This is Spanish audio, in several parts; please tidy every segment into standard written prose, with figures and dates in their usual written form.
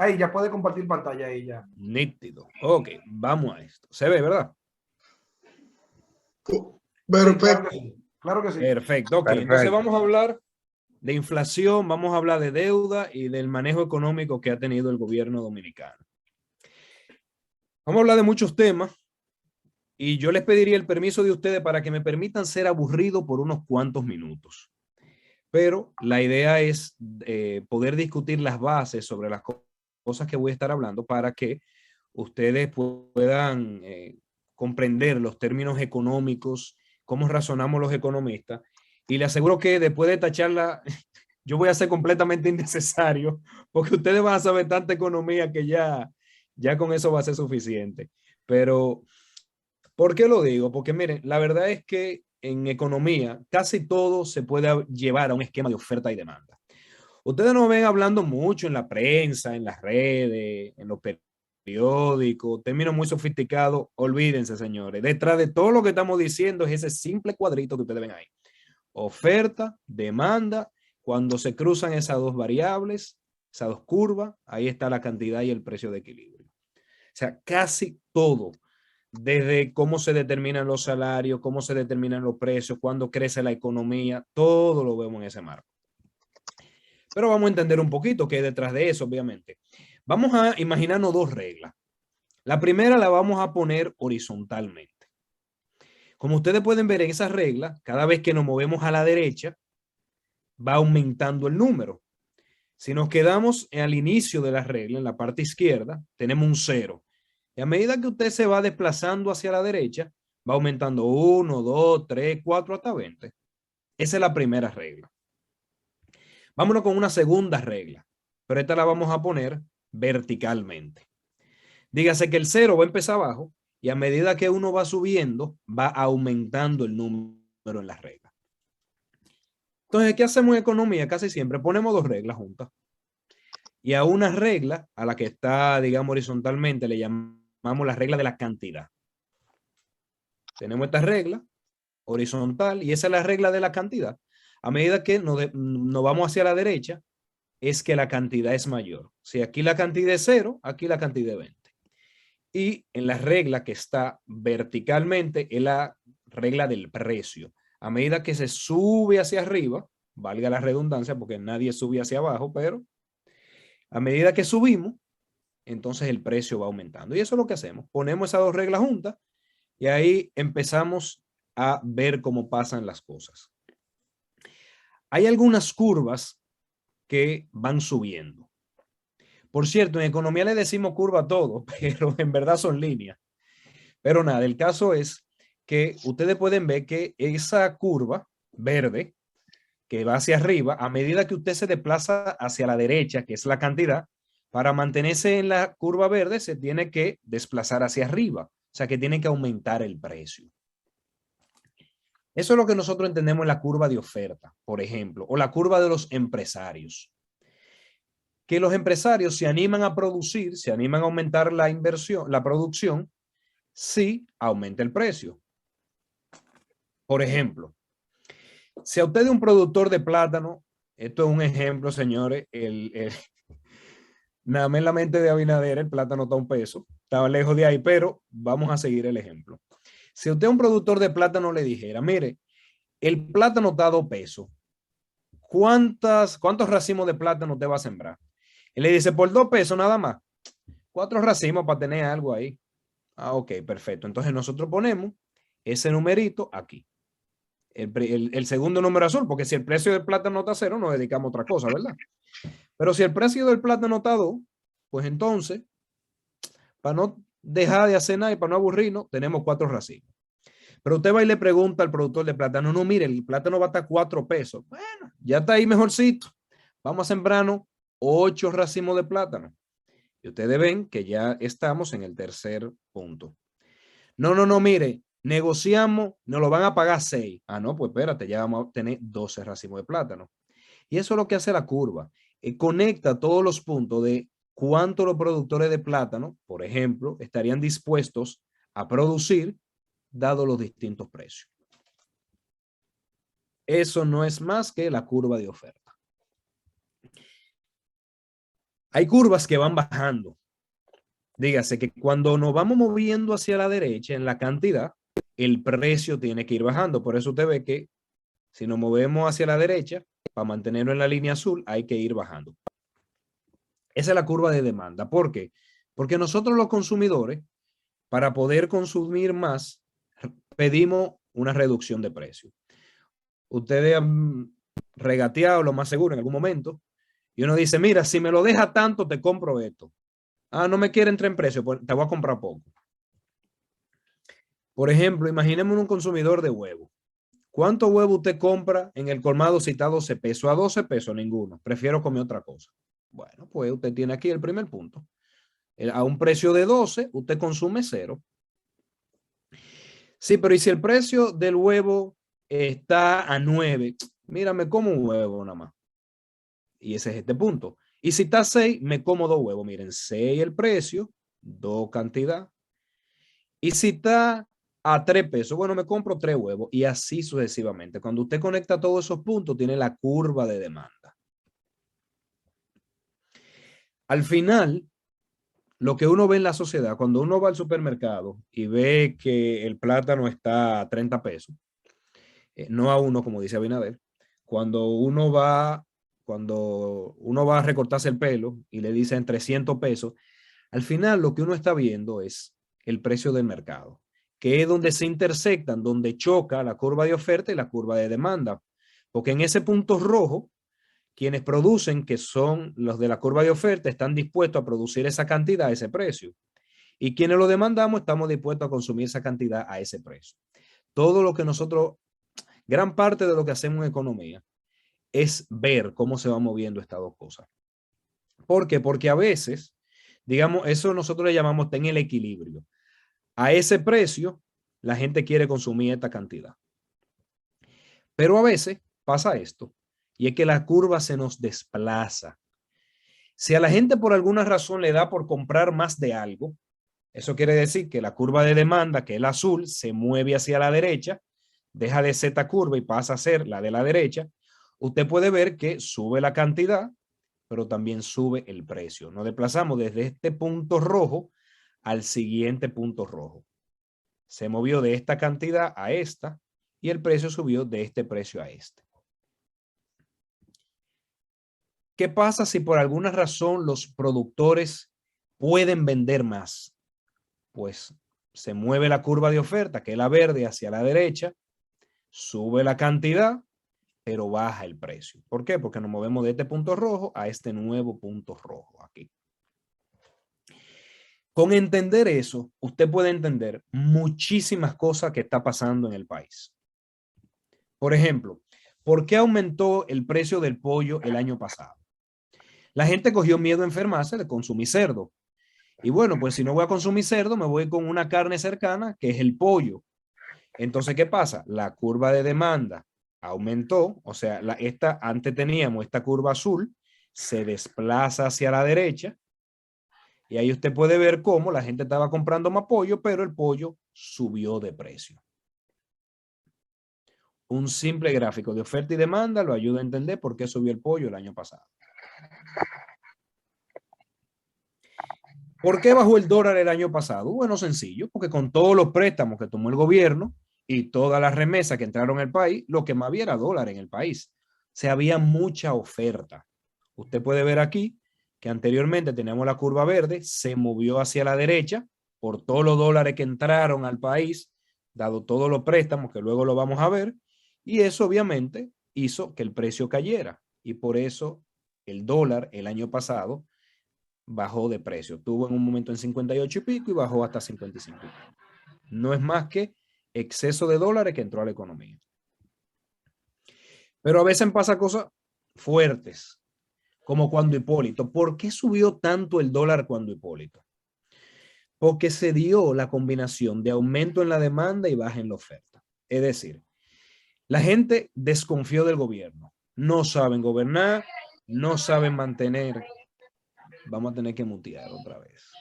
Ahí ya puede compartir pantalla ahí ya. Nítido. Ok, vamos a esto. Se ve, ¿verdad? Sí, claro Perfecto. que sí. Claro que sí. Perfecto. Ok, entonces Perfecto. vamos a hablar de inflación, vamos a hablar de deuda y del manejo económico que ha tenido el gobierno dominicano. Vamos a hablar de muchos temas y yo les pediría el permiso de ustedes para que me permitan ser aburrido por unos cuantos minutos. Pero la idea es poder discutir las bases sobre las cosas que voy a estar hablando para que ustedes puedan comprender los términos económicos, cómo razonamos los economistas. Y les aseguro que después de esta charla, yo voy a ser completamente innecesario, porque ustedes van a saber tanta economía que ya con eso va a ser suficiente. Pero, ¿por qué lo digo? Porque miren, la verdad es que en economía casi todo se puede llevar a un esquema de oferta y demanda. Ustedes nos ven hablando mucho en la prensa, en las redes, en los periódicos, términos muy sofisticados. Olvídense, señores. Detrás de todo lo que estamos diciendo es ese simple cuadrito que ustedes ven ahí. Oferta, demanda. Cuando se cruzan esas dos variables, esas dos curvas, ahí está la cantidad y el precio de equilibrio. O sea, casi todo, desde cómo se determinan los salarios, cómo se determinan los precios, cuándo crece la economía, todo lo vemos en ese marco. Pero vamos a entender un poquito qué hay detrás de eso, obviamente. Vamos a imaginarnos dos reglas. La primera la vamos a poner horizontalmente. Como ustedes pueden ver en esa regla, cada vez que nos movemos a la derecha, va aumentando el número. Si nos quedamos al inicio de la regla, en la parte izquierda, tenemos un 0. Y a medida que usted se va desplazando hacia la derecha, va aumentando 1, 2, 3, 4, hasta 20. Esa es la primera regla. Vámonos con una segunda regla, pero esta la vamos a poner verticalmente. Dígase que el 0 va a empezar abajo y a medida que uno va subiendo, va aumentando el número en las reglas. Entonces, ¿qué hacemos en economía? Casi siempre ponemos dos reglas juntas. Y a una regla, a la que está, digamos, horizontalmente, le llamamos la regla de la cantidad. Tenemos esta regla horizontal y esa es la regla de la cantidad. A medida que nos vamos hacia la derecha, es que la cantidad es mayor. Si aquí la cantidad es 0, aquí la cantidad es 20. Y en la regla que está verticalmente es la regla del precio. A medida que se sube hacia arriba, valga la redundancia porque nadie sube hacia abajo, pero a medida que subimos, entonces el precio va aumentando. Y eso es lo que hacemos. Ponemos esas dos reglas juntas y ahí empezamos a ver cómo pasan las cosas. Hay algunas curvas que van subiendo. Por cierto, en economía le decimos curva a todo, pero en verdad son líneas. Pero nada, el caso es que ustedes pueden ver que esa curva verde que va hacia arriba, a medida que usted se desplaza hacia la derecha, que es la cantidad, para mantenerse en la curva verde se tiene que desplazar hacia arriba, o sea que tiene que aumentar el precio. Eso es lo que nosotros entendemos en la curva de oferta, por ejemplo, o la curva de los empresarios. Que los empresarios se animan a producir, se animan a aumentar la inversión, la producción, si aumenta el precio. Por ejemplo, si a usted es un productor de plátano, esto es un ejemplo, señores, nada más en la mente de Abinader el plátano está a $1, estaba lejos de ahí, pero vamos a seguir el ejemplo. Si usted a un productor de plátano le dijera, mire, el plátano está a $2, ¿cuántos racimos de plátano usted va a sembrar? Él le dice, por $2 nada más, 4 racimos para tener algo ahí. Ah, ok, perfecto. Entonces nosotros ponemos ese numerito aquí. El segundo número azul, porque si el precio del plátano está a 0, nos dedicamos a otra cosa, ¿verdad? Pero si el precio del plátano está a 2, pues entonces, para no dejar de hacer nada y para no aburrirnos, tenemos 4 racimos. Pero usted va y le pregunta al productor de plátano, no, mire, el plátano va a estar $4. Bueno, ya está ahí mejorcito. Vamos a sembrarnos 8 racimos de plátano. Y ustedes ven que ya estamos en el tercer punto. No, mire, negociamos, nos lo van a pagar 6. Ah, no, pues espérate, ya vamos a tener 12 racimos de plátano. Y eso es lo que hace la curva. Conecta todos los puntos de cuánto los productores de plátano, por ejemplo, estarían dispuestos a producir dado los distintos precios. Eso no es más que la curva de oferta. Hay curvas que van bajando. Dígase que cuando nos vamos moviendo hacia la derecha en la cantidad, el precio tiene que ir bajando. Por eso usted ve que si nos movemos hacia la derecha, para mantenerlo en la línea azul, hay que ir bajando. Esa es la curva de demanda. ¿Por qué? Porque nosotros los consumidores, para poder consumir más, pedimos una reducción de precio. Ustedes han regateado lo más seguro en algún momento y uno dice, mira, si me lo deja tanto, te compro esto. Ah, no me quiere entrar en precio, pues te voy a comprar poco. Por ejemplo, imaginemos un consumidor de huevo. ¿Cuánto huevo usted compra en el colmado si está a 12 pesos? A 12 pesos ninguno. Prefiero comer otra cosa. Bueno, pues usted tiene aquí el primer punto. A un precio de 12, usted consume 0. Sí, pero ¿y si el precio del huevo está a 9? Mira, me como un huevo nada más. Y ese es este punto. Y si está a 6, me como 2 huevos. Miren, 6 el precio, 2 cantidad. Y si está a 3 pesos, bueno, me compro 3 huevos. Y así sucesivamente. Cuando usted conecta todos esos puntos, tiene la curva de demanda. Al final, lo que uno ve en la sociedad, cuando uno va al supermercado y ve que el plátano está a 30 pesos, no a uno, como dice Abinader, cuando uno va a recortarse el pelo y le dicen 300 pesos, al final lo que uno está viendo es el precio del mercado, que es donde se intersectan, donde choca la curva de oferta y la curva de demanda. Porque en ese punto rojo, quienes producen, que son los de la curva de oferta, están dispuestos a producir esa cantidad a ese precio. Y quienes lo demandamos, estamos dispuestos a consumir esa cantidad a ese precio. Todo lo que nosotros, gran parte de lo que hacemos en economía, es ver cómo se van moviendo estas dos cosas. ¿Por qué? Porque a veces, digamos, eso nosotros le llamamos ten el equilibrio. A ese precio, la gente quiere consumir esta cantidad. Pero a veces pasa esto, y es que la curva se nos desplaza. Si a la gente por alguna razón le da por comprar más de algo, eso quiere decir que la curva de demanda, que es el azul, se mueve hacia la derecha, deja de ser esta curva y pasa a ser la de la derecha. Usted puede ver que sube la cantidad, pero también sube el precio. Nos desplazamos desde este punto rojo al siguiente punto rojo. Se movió de esta cantidad a esta y el precio subió de este precio a este. ¿Qué pasa si por alguna razón los productores pueden vender más? Pues se mueve la curva de oferta, que es la verde, hacia la derecha, sube la cantidad, pero baja el precio. ¿Por qué? Porque nos movemos de este punto rojo a este nuevo punto rojo aquí. Con entender eso, usted puede entender muchísimas cosas que está pasando en el país. Por ejemplo, ¿por qué aumentó el precio del pollo el año pasado? La gente cogió miedo a enfermarse de consumir cerdo. Y bueno, pues si no voy a consumir cerdo, me voy con una carne cercana, que es el pollo. Entonces, ¿qué pasa? La curva de demanda aumentó, o sea, antes teníamos esta curva azul, se desplaza hacia la derecha, y ahí usted puede ver cómo la gente estaba comprando más pollo, pero el pollo subió de precio. Un simple gráfico de oferta y demanda lo ayuda a entender por qué subió el pollo el año pasado. ¿Por qué bajó el dólar el año pasado? Bueno, sencillo, porque con todos los préstamos que tomó el gobierno y todas las remesas que entraron al país, lo que más había era dólar en el país. O sea, había mucha oferta. Usted puede ver aquí que anteriormente teníamos la curva verde, se movió hacia la derecha por todos los dólares que entraron al país, dado todos los préstamos que luego lo vamos a ver, y eso obviamente hizo que el precio cayera. Y por eso el dólar el año pasado bajó de precio. Tuvo en un momento en 58 y pico y bajó hasta 55. No es más que exceso de dólares que entró a la economía. Pero a veces pasa cosas fuertes, como cuando Hipólito. ¿Por qué subió tanto el dólar cuando Hipólito? Porque se dio la combinación de aumento en la demanda y baja en la oferta. Es decir, la gente desconfió del gobierno. No saben gobernar, no saben mantener. Vamos a tener que mutear otra vez.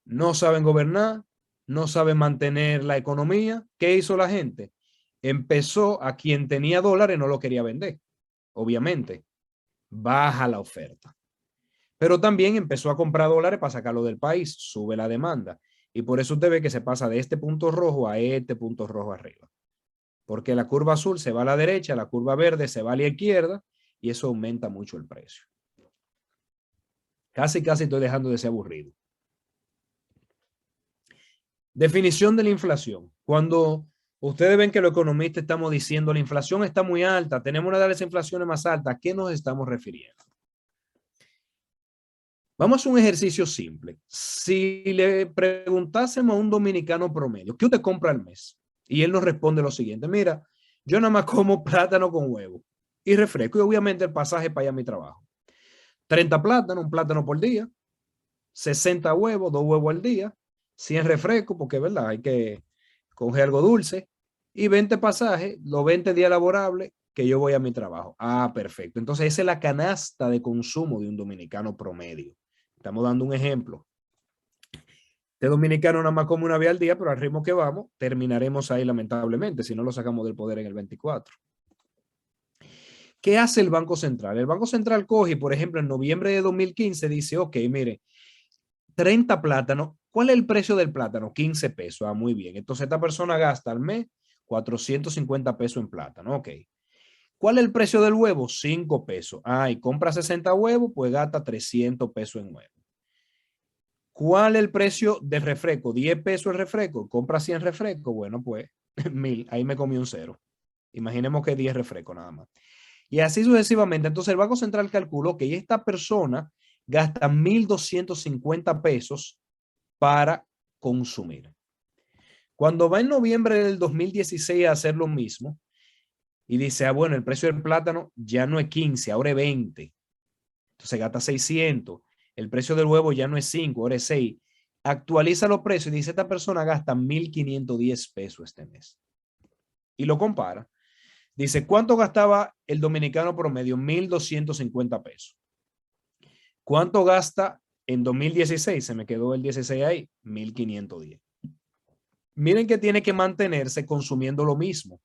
No saben gobernar, no saben mantener la economía. ¿Qué hizo la gente? Empezó a quien tenía dólares no lo quería vender, obviamente. baja la oferta. Pero también empezó a comprar dólares para sacarlo del país, sube la demanda. Y por eso usted ve que se pasa de este punto rojo a este punto rojo arriba. Porque la curva azul se va a la derecha, la curva verde se va a la izquierda y eso aumenta mucho el precio. Casi estoy dejando de ser aburrido. Definición de la inflación. Cuando ustedes ven que los economistas estamos diciendo la inflación está muy alta, tenemos una de las inflaciones más altas, ¿a qué nos estamos refiriendo? Vamos a un ejercicio simple. Si le preguntásemos a un dominicano promedio, ¿qué usted compra al mes? Y él nos responde lo siguiente, mira, yo nada más como plátano con huevo y refresco y obviamente el pasaje para allá a mi trabajo. 30 plátanos, un plátano por día, 60 huevos, 2 huevos al día, 100 refrescos, porque es verdad, hay que coger algo dulce, y 20 pasajes, los 20 días laborables que yo voy a mi trabajo. Ah, perfecto. Entonces esa es la canasta de consumo de un dominicano promedio. Estamos dando un ejemplo. Este dominicano nada más come una vez al día, pero al ritmo que vamos, terminaremos ahí lamentablemente, si no lo sacamos del poder en el 24. ¿Qué hace el Banco Central? El Banco Central coge, por ejemplo, en noviembre de 2015 dice, ok, mire, 30 plátanos. ¿Cuál es el precio del plátano? 15 pesos. Ah, muy bien. Entonces esta persona gasta al mes 450 pesos en plátano. Ok. ¿Cuál es el precio del huevo? 5 pesos. Ah, y compra 60 huevos, pues gasta 300 pesos en huevo. ¿Cuál es el precio del refresco? 10 pesos el refresco. Compra 100 refrescos. Bueno, pues 1000. Ahí me comí un cero. Imaginemos que 10 refrescos nada más. Y así sucesivamente. Entonces el Banco Central calculó que esta persona gasta 1,250 pesos para consumir. Cuando va en noviembre del 2016 a hacer lo mismo y dice, ah, bueno, el precio del plátano ya no es 15, ahora es 20. Entonces gasta 600. El precio del huevo ya no es 5, ahora es 6. Actualiza los precios y dice, esta persona gasta 1,510 pesos este mes. Y lo compara. Dice, ¿cuánto gastaba el dominicano promedio? 1,250 pesos. ¿Cuánto gasta en 2016? Se me quedó el 16 ahí. 1,510. Miren que tiene que mantenerse consumiendo lo mismo.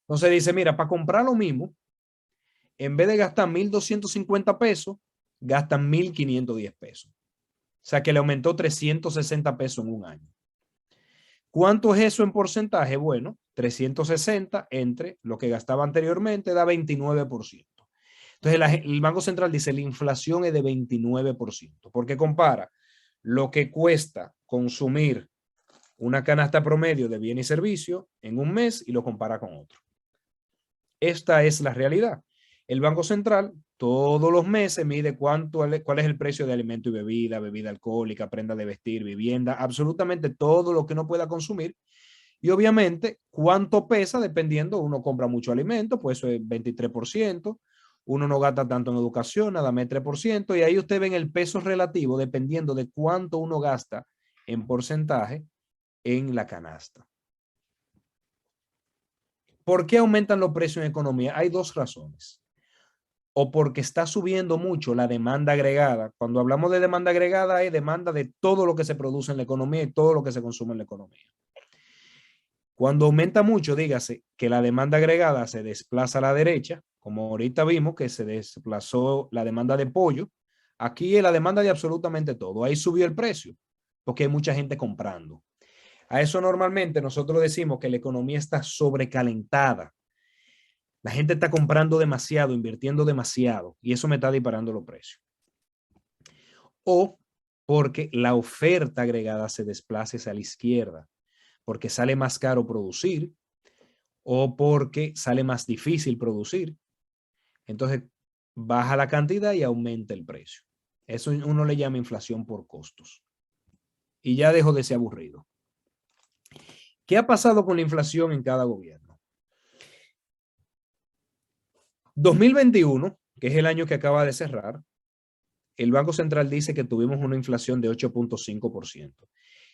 Entonces dice, mira, para comprar lo mismo, en vez de gastar 1,250 pesos, gastan 1,510 pesos. O sea que le aumentó 360 pesos en un año. ¿Cuánto es eso en porcentaje? Bueno, 360 entre lo que gastaba anteriormente da 29%. Entonces el Banco Central dice la inflación es de 29%, porque compara lo que cuesta consumir una canasta promedio de bien y servicio en un mes y lo compara con otro. Esta es la realidad. El Banco Central todos los meses mide cuál es el precio de alimento y bebida, bebida alcohólica, prenda de vestir, vivienda, absolutamente todo lo que uno pueda consumir. Y obviamente cuánto pesa dependiendo, uno compra mucho alimento, pues eso es 23%, uno no gasta tanto en educación, nada más 3%, y ahí usted ve el peso relativo dependiendo de cuánto uno gasta en porcentaje en la canasta. ¿Por qué aumentan los precios en economía? Hay dos razones. O porque está subiendo mucho la demanda agregada. Cuando hablamos de demanda agregada, hay demanda de todo lo que se produce en la economía y todo lo que se consume en la economía. Cuando aumenta mucho, dígase que la demanda agregada se desplaza a la derecha, como ahorita vimos que se desplazó la demanda de pollo. Aquí es la demanda de absolutamente todo. Ahí subió el precio porque hay mucha gente comprando. A eso normalmente nosotros decimos que la economía está sobrecalentada. La gente está comprando demasiado, invirtiendo demasiado y eso me está disparando los precios. O porque la oferta agregada se desplaza hacia la izquierda, porque sale más caro producir o porque sale más difícil producir. Entonces baja la cantidad y aumenta el precio. Eso uno le llama inflación por costos. Y ya dejo de ser aburrido. ¿Qué ha pasado con la inflación en cada gobierno? 2021, que es el año que acaba de cerrar, el Banco Central dice que tuvimos una inflación de 8.5%.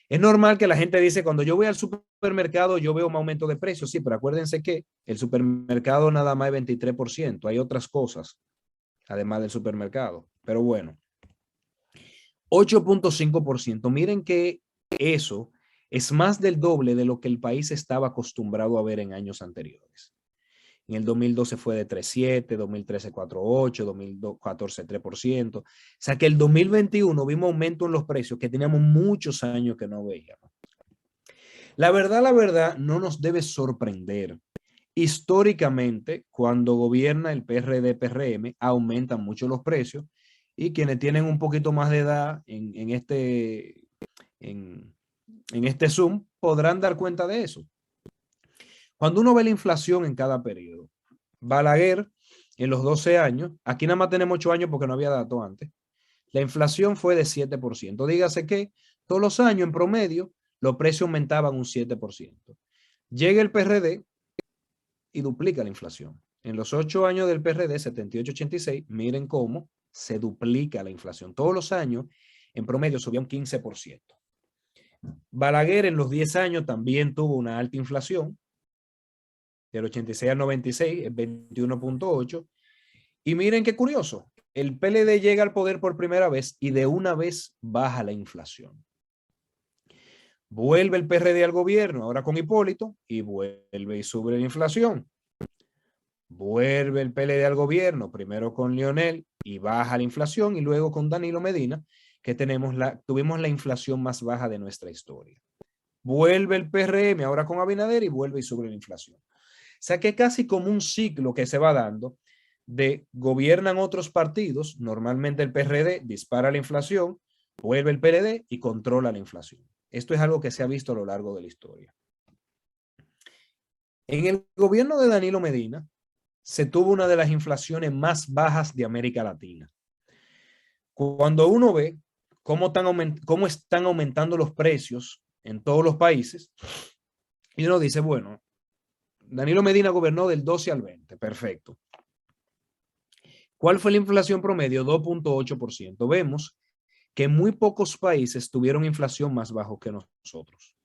Es normal que la gente dice, cuando yo voy al supermercado, yo veo un aumento de precios. Sí, pero acuérdense que el supermercado nada más es 23%. Hay otras cosas, además del supermercado. Pero bueno, 8.5%. Miren que eso es más del doble de lo que el país estaba acostumbrado a ver en años anteriores. En el 2012 fue de 3,7, 2013 4,8, 2014 3%. O sea que el 2021 vimos aumento en los precios que teníamos muchos años que no veíamos. La verdad, no nos debe sorprender. Históricamente, cuando gobierna el PRD-PRM, aumentan mucho los precios y quienes tienen un poquito más de edad en este Zoom podrán dar cuenta de eso. Cuando uno ve la inflación en cada periodo, Balaguer en los 12 años, aquí nada más tenemos 8 años porque no había datos antes, la inflación fue de 7%. Dígase que todos los años en promedio los precios aumentaban un 7%. Llega el PRD y duplica la inflación. En los 8 años del PRD, 78-86, miren cómo se duplica la inflación. Todos los años en promedio subía un 15%. Balaguer en los 10 años también tuvo una alta inflación, del 86 al 96, es 21.8. Y miren qué curioso, el PLD llega al poder por primera vez y de una vez baja la inflación. Vuelve el PRD al gobierno, ahora con Hipólito, y vuelve y sube la inflación. Vuelve el PLD al gobierno, primero con Leonel, y baja la inflación, y luego con Danilo Medina, que tuvimos la inflación más baja de nuestra historia. Vuelve el PRM, ahora con Abinader, y vuelve y sube la inflación. O sea que es casi como un ciclo que se va dando de gobiernan otros partidos, normalmente el PRD dispara la inflación, vuelve el PLD y controla la inflación. Esto es algo que se ha visto a lo largo de la historia. En el gobierno de Danilo Medina se tuvo una de las inflaciones más bajas de América Latina. Cuando uno ve cómo están aumentando los precios en todos los países, y uno dice, bueno, Danilo Medina gobernó del 12 al 20, perfecto. ¿Cuál fue la inflación promedio? 2.8%. Vemos que muy pocos países tuvieron inflación más bajo que nosotros.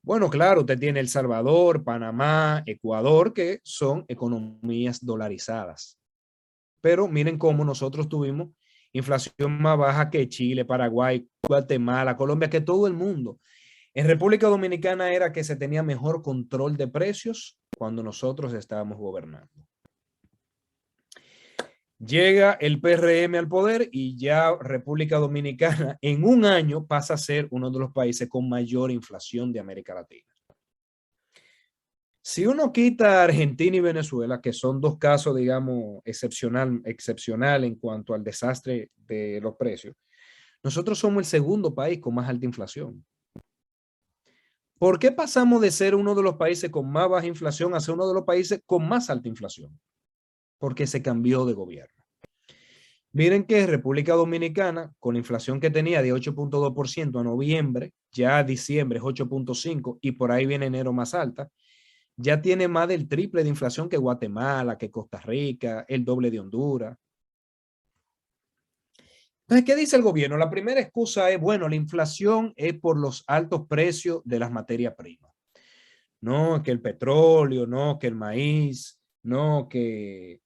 Bueno, claro, usted tiene El Salvador, Panamá, Ecuador, que son economías dolarizadas. Pero miren cómo nosotros tuvimos inflación más baja que Chile, Paraguay, Guatemala, Colombia, que todo el mundo. En República Dominicana era que se tenía mejor control de precios cuando nosotros estábamos gobernando. Llega el PRM al poder y ya República Dominicana en un año pasa a ser uno de los países con mayor inflación de América Latina. Si uno quita Argentina y Venezuela, que son dos casos, digamos, excepcional en cuanto al desastre de los precios, nosotros somos el segundo país con más alta inflación. ¿Por qué pasamos de ser uno de los países con más baja inflación a ser uno de los países con más alta inflación? Porque se cambió de gobierno. Miren que República Dominicana, con la inflación que tenía de 8.2% a noviembre, ya a diciembre es 8.5% y por ahí viene enero más alta, ya tiene más del triple de inflación que Guatemala, que Costa Rica, el doble de Honduras. Entonces, ¿qué dice el gobierno? La primera excusa es, bueno, la inflación es por los altos precios de las materias primas. No, que el petróleo, no, que el maíz, no, que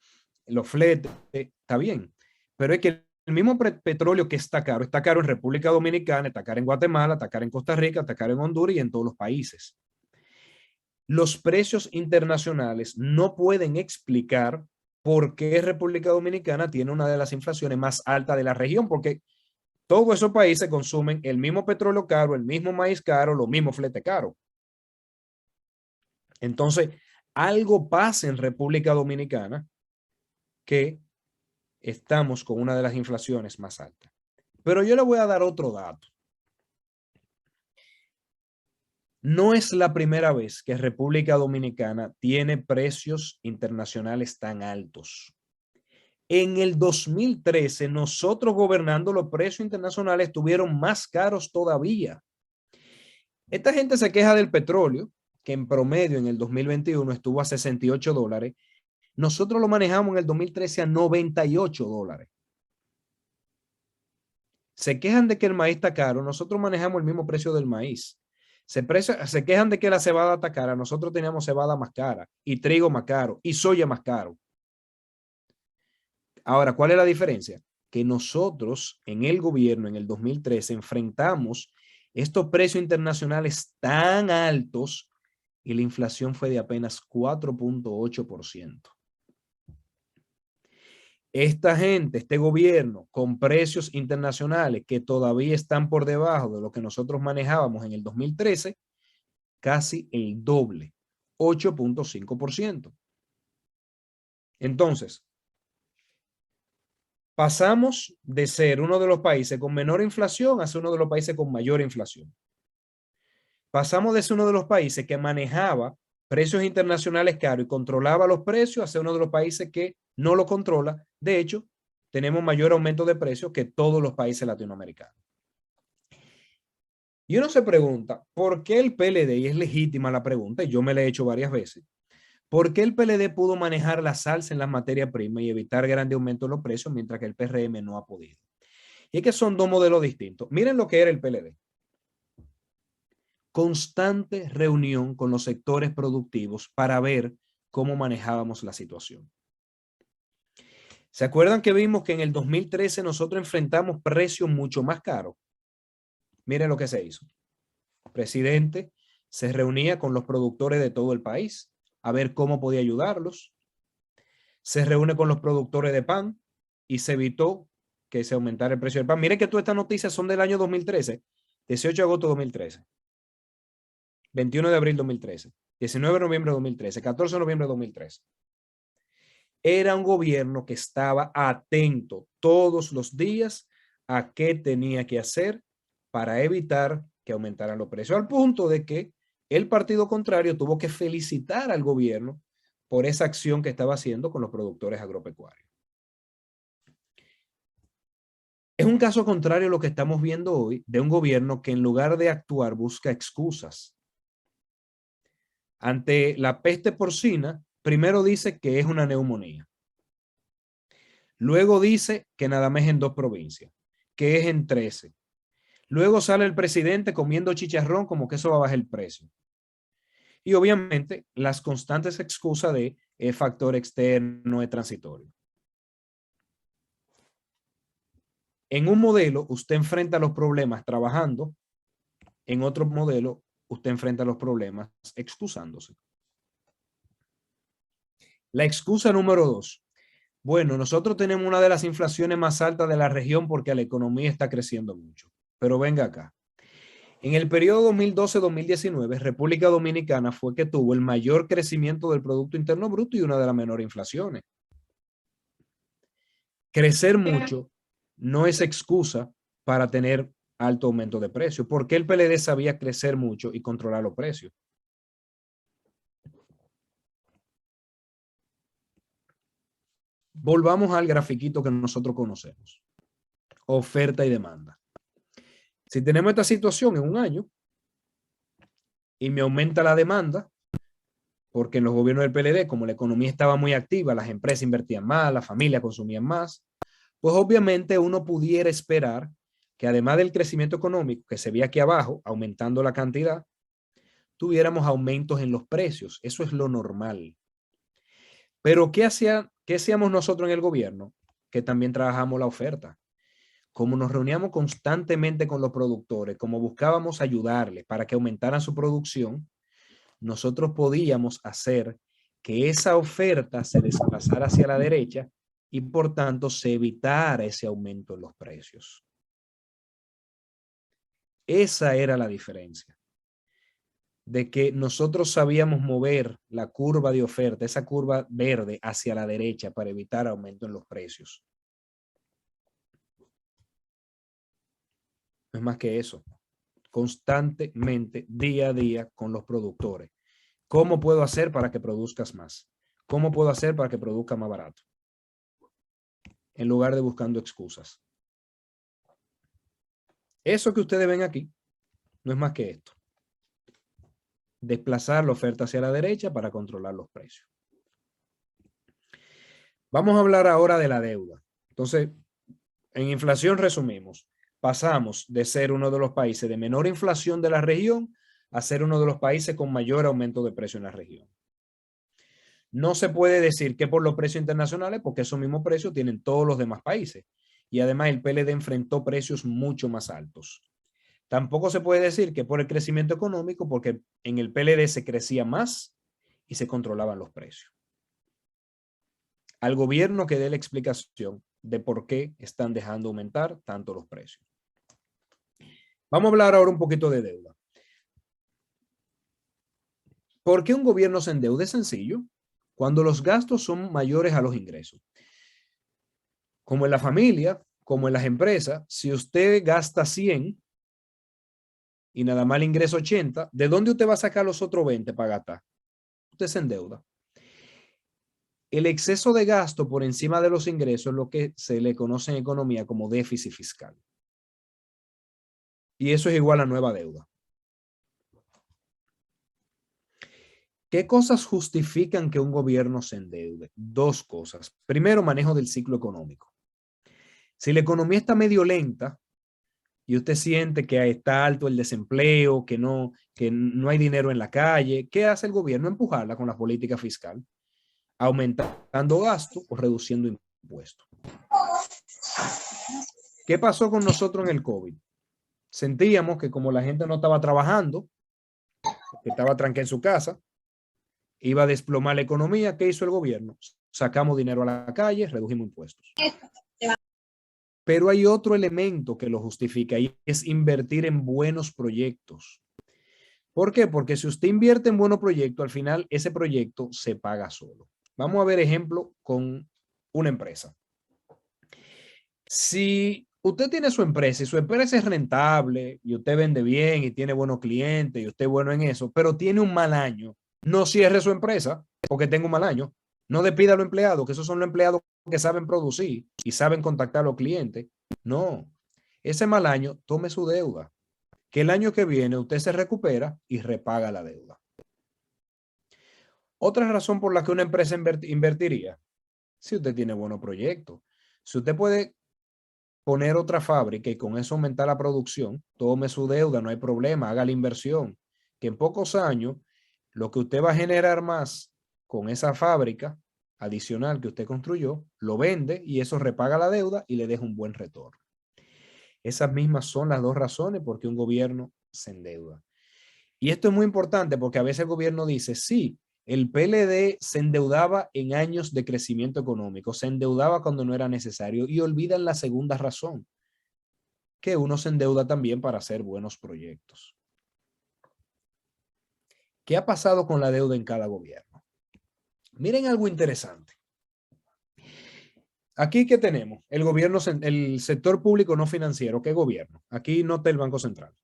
los fletes, está bien. Pero es que el mismo petróleo que está caro en República Dominicana, está caro en Guatemala, está caro en Costa Rica, está caro en Honduras y en todos los países. Los precios internacionales no pueden explicar por qué República Dominicana tiene una de las inflaciones más altas de la región, porque todos esos países consumen el mismo petróleo caro, el mismo maíz caro, los mismos fletes caros. Entonces, algo pasa en República Dominicana que estamos con una de las inflaciones más altas. Pero yo le voy a dar otro dato. No es la primera vez que República Dominicana tiene precios internacionales tan altos. En el 2013, nosotros gobernando, los precios internacionales estuvieron más caros todavía. Esta gente se queja del petróleo, que en promedio en el 2021 estuvo a $68. Nosotros lo manejamos en el 2013 a $98. Se quejan de que el maíz está caro, nosotros manejamos el mismo precio del maíz. Se quejan de que la cebada está cara, nosotros teníamos cebada más cara, y trigo más caro, y soya más caro. Ahora, ¿cuál es la diferencia? Que nosotros en el gobierno, en el 2013, enfrentamos estos precios internacionales tan altos y la inflación fue de apenas 4.8%. Esta gente, este gobierno, con precios internacionales que todavía están por debajo de lo que nosotros manejábamos en el 2013, casi el doble, 8.5%. Entonces, pasamos de ser uno de los países con menor inflación a ser uno de los países con mayor inflación. Pasamos de ser uno de los países que manejaba precios internacionales caros y controlaba los precios a ser uno de los países que no lo controla. De hecho, tenemos mayor aumento de precios que todos los países latinoamericanos. Y uno se pregunta, ¿por qué el PLD? Y es legítima la pregunta, y yo me la he hecho varias veces. ¿Por qué el PLD pudo manejar la salsa en la materia prima y evitar grandes aumentos en los precios, mientras que el PRM no ha podido? Y es que son dos modelos distintos. Miren lo que era el PLD. Constante reunión con los sectores productivos para ver cómo manejábamos la situación. ¿Se acuerdan que vimos que en el 2013 nosotros enfrentamos precios mucho más caros? Miren lo que se hizo. El presidente se reunía con los productores de todo el país a ver cómo podía ayudarlos. Se reúne con los productores de pan y se evitó que se aumentara el precio del pan. Miren que todas estas noticias son del año 2013, 18 de agosto de 2013, 21 de abril de 2013, 19 de noviembre de 2013, 14 de noviembre de 2013. Era un gobierno que estaba atento todos los días a qué tenía que hacer para evitar que aumentaran los precios, al punto de que el partido contrario tuvo que felicitar al gobierno por esa acción que estaba haciendo con los productores agropecuarios. Es un caso contrario a lo que estamos viendo hoy de un gobierno que en lugar de actuar busca excusas. Ante la peste porcina, primero dice que es una neumonía. Luego dice que nada más es en 2 provincias, que es en 13. Luego sale el presidente comiendo chicharrón como que eso va a bajar el precio. Y obviamente las constantes excusas de factor externo es transitorio. En un modelo usted enfrenta los problemas trabajando, en otro modelo usted enfrenta los problemas excusándose. La excusa número 2. Bueno, nosotros tenemos una de las inflaciones más altas de la región porque la economía está creciendo mucho. Pero venga acá. En el periodo 2012-2019, República Dominicana fue que tuvo el mayor crecimiento del Producto Interno Bruto y una de las menores inflaciones. Crecer mucho no es excusa para tener alto aumento de precios. ¿Por qué el PLD sabía crecer mucho y controlar los precios? Volvamos al grafiquito que nosotros conocemos. Oferta y demanda. Si tenemos esta situación en un año y me aumenta la demanda, porque en los gobiernos del PLD, como la economía estaba muy activa, las empresas invertían más, las familias consumían más, pues obviamente uno pudiera esperar que además del crecimiento económico que se ve aquí abajo, aumentando la cantidad, tuviéramos aumentos en los precios. Eso es lo normal. Pero ¿qué hacíamos nosotros en el gobierno? Que también trabajamos la oferta. Como nos reuníamos constantemente con los productores, como buscábamos ayudarles para que aumentaran su producción, nosotros podíamos hacer que esa oferta se desplazara hacia la derecha y por tanto se evitara ese aumento en los precios. Esa era la diferencia. De que nosotros sabíamos mover la curva de oferta, esa curva verde hacia la derecha para evitar aumento en los precios. No es más que eso. Constantemente, día a día, con los productores. ¿Cómo puedo hacer para que produzcas más? ¿Cómo puedo hacer para que produzca más barato? En lugar de buscando excusas. Eso que ustedes ven aquí no es más que esto. Desplazar la oferta hacia la derecha para controlar los precios. Vamos a hablar ahora de la deuda. Entonces, en inflación resumimos. Pasamos de ser uno de los países de menor inflación de la región a ser uno de los países con mayor aumento de precio en la región. No se puede decir que por los precios internacionales, porque esos mismos precios tienen todos los demás países. Y además el PLD enfrentó precios mucho más altos. Tampoco se puede decir que por el crecimiento económico, porque en el PLD se crecía más y se controlaban los precios. Al gobierno que dé la explicación de por qué están dejando aumentar tanto los precios. Vamos a hablar ahora un poquito de deuda. ¿Por qué un gobierno se endeuda? Es sencillo. Cuando los gastos son mayores a los ingresos. Como en la familia, como en las empresas, si usted gasta 100 y nada más le ingresa 80, ¿de dónde usted va a sacar los otros 20 para gastar? Usted se endeuda. El exceso de gasto por encima de los ingresos es lo que se le conoce en economía como déficit fiscal. Y eso es igual a nueva deuda. ¿Qué cosas justifican que un gobierno se endeude? Dos cosas. Primero, manejo del ciclo económico. Si la economía está medio lenta y usted siente que está alto el desempleo, que no hay dinero en la calle, ¿qué hace el gobierno? Empujarla con la política fiscal, aumentando gastos o reduciendo impuestos. ¿Qué pasó con nosotros en el COVID? Sentíamos que como la gente no estaba trabajando, que estaba tranquila en su casa, iba a desplomar la economía. ¿Qué hizo el gobierno? Sacamos dinero a la calle, redujimos impuestos. Pero hay otro elemento que lo justifica y es invertir en buenos proyectos. ¿Por qué? Porque si usted invierte en buenos proyectos, al final ese proyecto se paga solo. Vamos a ver ejemplo con una empresa. Si usted tiene su empresa y su empresa es rentable y usted vende bien y tiene buenos clientes y usted es bueno en eso, pero tiene un mal año, no cierre su empresa porque tenga un mal año. No despida a los empleados, que esos son los empleados que saben producir y saben contactar a los clientes. No, ese mal año tome su deuda, que el año que viene usted se recupera y repaga la deuda. Otra razón por la que una empresa invertiría, si usted tiene buenos proyectos, si usted puede poner otra fábrica y con eso aumentar la producción, tome su deuda, no hay problema, haga la inversión, que en pocos años lo que usted va a generar más con esa fábrica adicional que usted construyó, lo vende y eso repaga la deuda y le deja un buen retorno. Esas mismas son las dos razones por qué un gobierno se endeuda. Y esto es muy importante porque a veces el gobierno dice, sí, el PLD se endeudaba en años de crecimiento económico, se endeudaba cuando no era necesario y olvidan la segunda razón, que uno se endeuda también para hacer buenos proyectos. ¿Qué ha pasado con la deuda en cada gobierno? Miren algo interesante. Aquí, ¿qué tenemos? El gobierno, el sector público no financiero. ¿Qué gobierno? Aquí no está el Banco Central.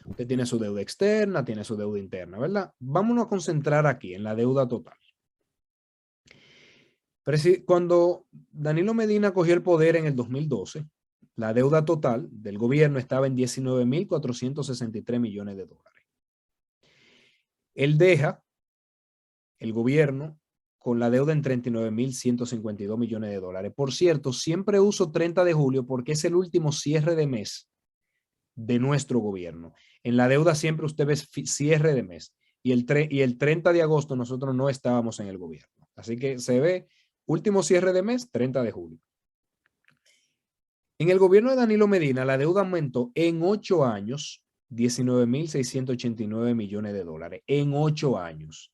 Usted tiene su deuda externa, tiene su deuda interna, ¿verdad? Vámonos a concentrar aquí en la deuda total. Cuando Danilo Medina cogió el poder en el 2012, la deuda total del gobierno estaba en 19.463 millones de dólares. Él deja el gobierno con la deuda en 39.152 millones de dólares. Por cierto, siempre uso 30 de julio porque es el último cierre de mes de nuestro gobierno. En la deuda siempre usted ve cierre de mes y el 30 de agosto nosotros no estábamos en el gobierno. Así que se ve último cierre de mes, 30 de julio. En el gobierno de Danilo Medina, la deuda aumentó en 8 años 19.689 millones de dólares. En 8 años.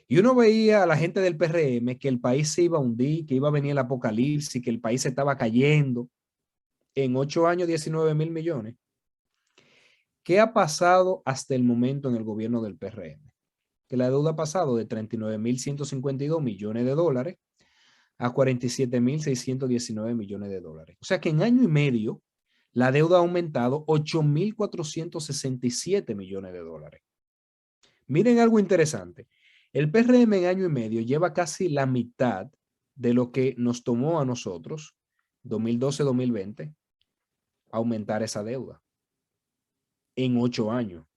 Y uno veía a la gente del PRM que el país se iba a hundir, que iba a venir el apocalipsis, que el país se estaba cayendo. En 8 años, 19.000 millones. ¿Qué ha pasado hasta el momento en el gobierno del PRM? Que la deuda ha pasado de 39.152 millones de dólares a 47.619 millones de dólares. O sea que en año y medio la deuda ha aumentado 8.467 millones de dólares. Miren algo interesante. El PRM en año y medio lleva casi la mitad de lo que nos tomó a nosotros, 2012-2020, aumentar esa deuda en 8 años.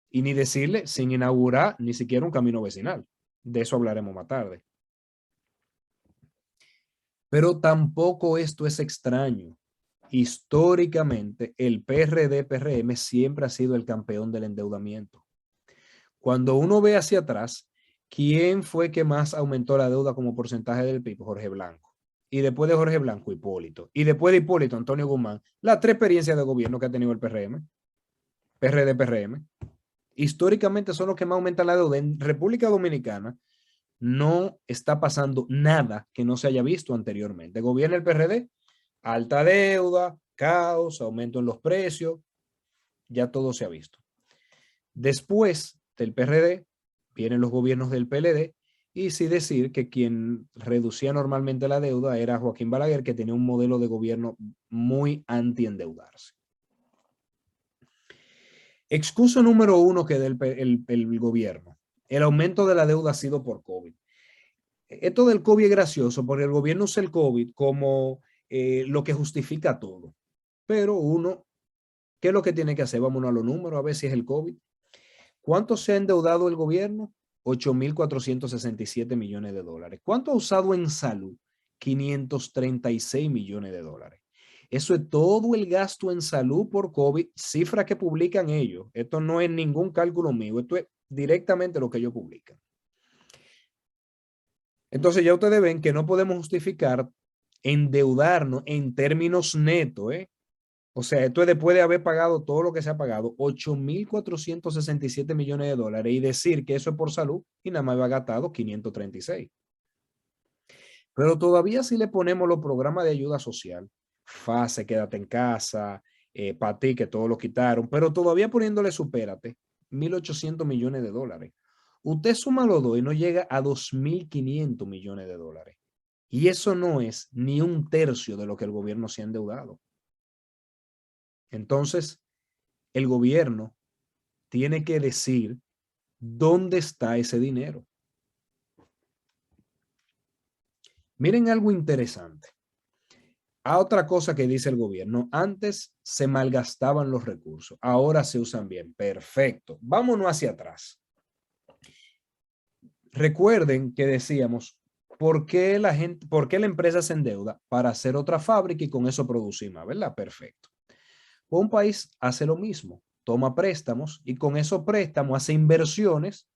Y ni decirle, sin inaugurar ni siquiera un camino vecinal. De eso hablaremos más tarde. Pero tampoco esto es extraño. Históricamente, el PRD-PRM siempre ha sido el campeón del endeudamiento. Cuando uno ve hacia atrás, ¿quién fue que más aumentó la deuda como porcentaje del PIB? Jorge Blanco. y después de Jorge Blanco, Hipólito, y después de Hipólito, Antonio Guzmán, las 3 experiencias de gobierno que ha tenido el PRM, PRD, PRM, históricamente son los que más aumentan la deuda. En República Dominicana no está pasando nada que no se haya visto anteriormente. Gobierna el PRD, alta deuda, caos, aumento en los precios, ya todo se ha visto. Después del PRD vienen los gobiernos del PLD, y sí decir que quien reducía normalmente la deuda era Joaquín Balaguer, que tenía un modelo de gobierno muy anti-endeudarse. Excusa número 1 que da el gobierno: el aumento de la deuda ha sido por COVID. Esto del COVID es gracioso porque el gobierno usa el COVID como lo que justifica todo. Pero uno, ¿qué es lo que tiene que hacer? Vámonos a los números a ver si es el COVID. ¿Cuánto se ha endeudado el gobierno? 8.467 millones de dólares. ¿Cuánto ha usado en salud? 536 millones de dólares. Eso es todo el gasto en salud por COVID, cifras que publican ellos. Esto no es ningún cálculo mío, esto es directamente lo que ellos publican. Entonces ya ustedes ven que no podemos justificar endeudarnos en términos netos, ¿eh? O sea, esto es después de haber pagado todo lo que se ha pagado, 8.467 millones de dólares, y decir que eso es por salud y nada más va gastado 536. Pero todavía si le ponemos los programas de ayuda social, FASE, quédate en casa, para ti que todo lo quitaron, pero todavía poniéndole supérate, 1.800 millones de dólares. Usted suma los dos y no llega a 2.500 millones de dólares. Y eso no es ni un tercio de lo que el gobierno se ha endeudado. Entonces, el gobierno tiene que decir dónde está ese dinero. Miren algo interesante. Otra cosa que dice el gobierno: antes se malgastaban los recursos, ahora se usan bien. Perfecto. Vámonos hacia atrás. Recuerden que decíamos, ¿por qué la empresa se endeuda? Para hacer otra fábrica y con eso producir más, ¿verdad? Perfecto. Un país hace lo mismo, toma préstamos y con esos préstamos hace inversiones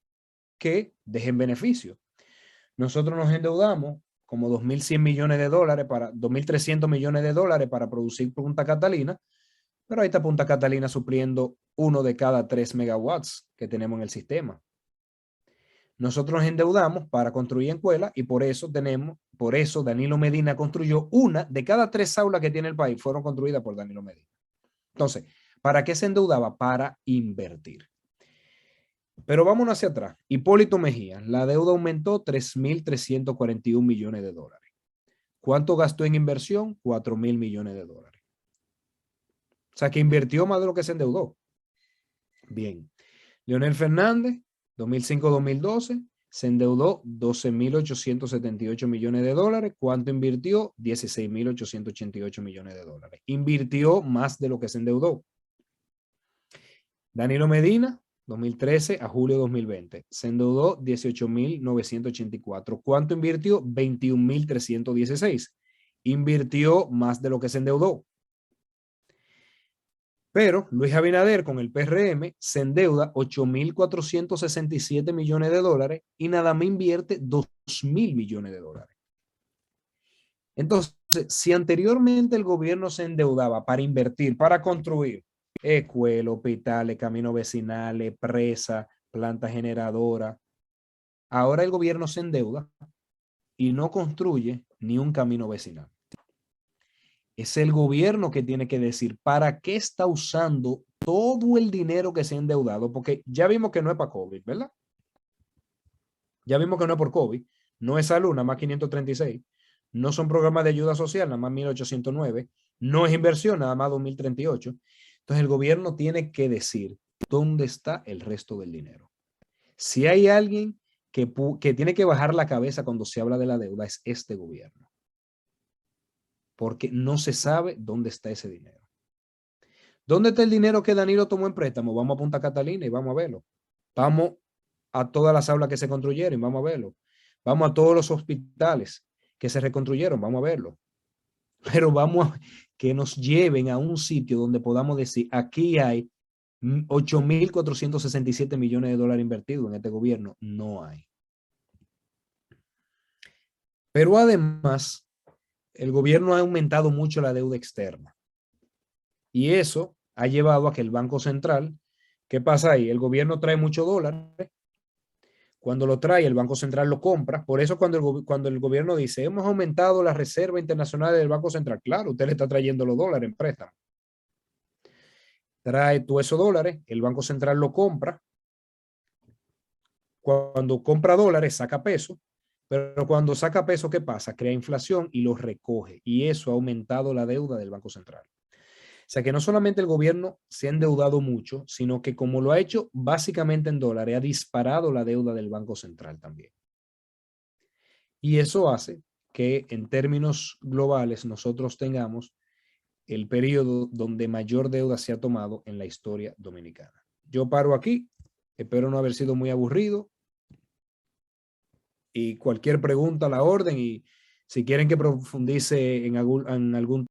que dejen beneficio. Nosotros nos endeudamos como 2.100 millones de dólares, 2.300 millones de dólares para producir Punta Catalina, pero ahí está Punta Catalina supliendo 1 de cada 3 megawatts que tenemos en el sistema. Nosotros nos endeudamos para construir escuelas y por eso Danilo Medina construyó 1 de cada 3 aulas que tiene el país, fueron construidas por Danilo Medina. Entonces, ¿para qué se endeudaba? Para invertir. Pero vámonos hacia atrás. Hipólito Mejía, la deuda aumentó 3.341 millones de dólares. ¿Cuánto gastó en inversión? 4.000 millones de dólares. O sea, que invirtió más de lo que se endeudó. Bien. Leonel Fernández, 2005-2012, se endeudó 12.878 millones de dólares. ¿Cuánto invirtió? 16.888 millones de dólares. Invirtió más de lo que se endeudó. Danilo Medina, 2013 a julio de 2020, se endeudó 18.984. ¿Cuánto invirtió? 21.316. Invirtió más de lo que se endeudó. Pero Luis Abinader con el PRM se endeuda 8.467 millones de dólares y nada más invierte 2.000 millones de dólares. Entonces, si anteriormente el gobierno se endeudaba para invertir, para construir escuelas, hospitales, caminos vecinales, presas, plantas generadoras, ahora el gobierno se endeuda y no construye ni un camino vecinal. Es el gobierno que tiene que decir para qué está usando todo el dinero que se ha endeudado, porque ya vimos que no es para COVID, ¿verdad? Ya vimos que no es por COVID, no es salud, nada más 536, no son programas de ayuda social, nada más 1.809, no es inversión, nada más 2.038. Entonces el gobierno tiene que decir dónde está el resto del dinero. Si hay alguien que tiene que bajar la cabeza cuando se habla de la deuda, es este gobierno. Porque no se sabe dónde está ese dinero. ¿Dónde está el dinero que Danilo tomó en préstamo? Vamos a Punta Catalina y vamos a verlo. Vamos a todas las aulas que se construyeron y vamos a verlo. Vamos a todos los hospitales que se reconstruyeron, vamos a verlo. Pero vamos a que nos lleven a un sitio donde podamos decir, aquí hay 8.467 millones de dólares invertidos en este gobierno. No hay. Pero además, el gobierno ha aumentado mucho la deuda externa. Y eso ha llevado a que el Banco Central, ¿qué pasa ahí? El gobierno trae muchos dólares. Cuando lo trae, el Banco Central lo compra. Por eso cuando el gobierno dice, hemos aumentado la reserva internacional del Banco Central, claro, usted le está trayendo los dólares en préstamo. Trae todos esos dólares, el Banco Central lo compra. Cuando compra dólares, saca peso. Pero cuando saca peso, ¿qué pasa? Crea inflación y lo recoge. Y eso ha aumentado la deuda del Banco Central. O sea que no solamente el gobierno se ha endeudado mucho, sino que como lo ha hecho básicamente en dólares, ha disparado la deuda del Banco Central también. Y eso hace que en términos globales nosotros tengamos el periodo donde mayor deuda se ha tomado en la historia dominicana. Yo paro aquí, espero no haber sido muy aburrido y cualquier pregunta a la orden, y si quieren que profundice en algún